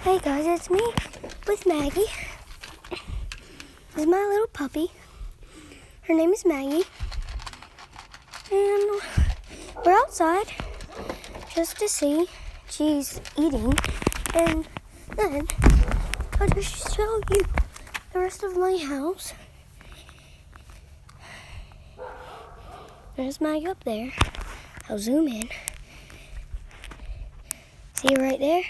Hey guys, it's me with Maggie. This is my little puppy. Her name is Maggie. And we're outside just to see she's eating. And then I'll just show you the rest of my house. There's Maggie up there. I'll zoom in. See her right there?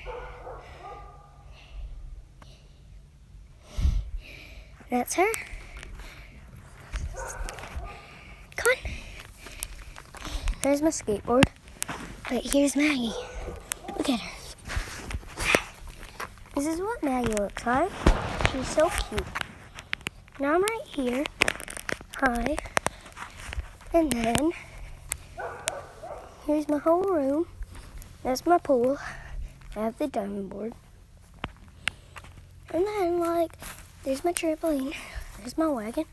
That's her. Come on. There's my skateboard. But here's Maggie. Look at her. This is what Maggie looks like. She's so cute. Now I'm right here. Hi. And then here's my whole room. That's my pool. I have the diamond board. And then there's my trampoline. There's my wagon.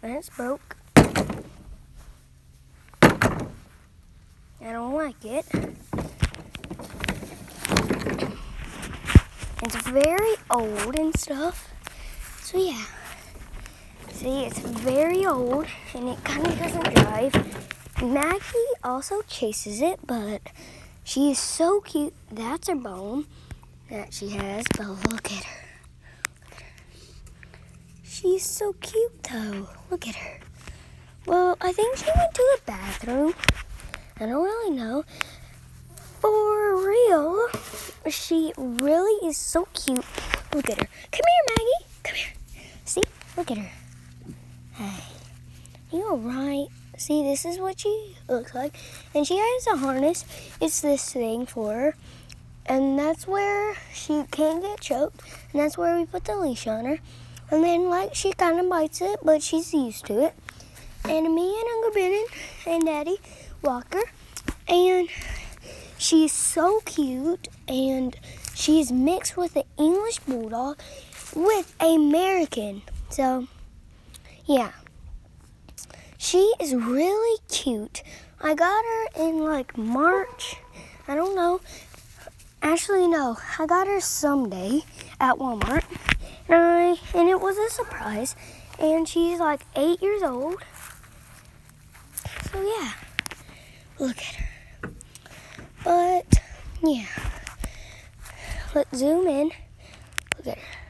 And it's broke. I don't like it. It's very old and stuff. So yeah. See, it's very old and it kind of doesn't drive. Maggie also chases it, but she is so cute. That's her bone that she has, but look at her. She's so cute though. Look at her. Well, I think she went to the bathroom. I don't really know. For real, she really is so cute. Look at her. Come here, Maggie. Come here. See? Look at her. Hey. You alright? See, this is what she looks like. And she has a harness. It's this thing for her. And that's where she can't get choked. And that's where we put the leash on her. And then, she kind of bites it, but she's used to it. And me and Uncle Ben and Daddy walk her. And she's so cute. And she's mixed with an English Bulldog with American. So, yeah. She is really cute. I got her in, March. I don't know. Actually, no. I got her someday at Walmart. And it was a surprise. And she's 8 years old. So yeah, look at her. But yeah, let's zoom in. Look at her.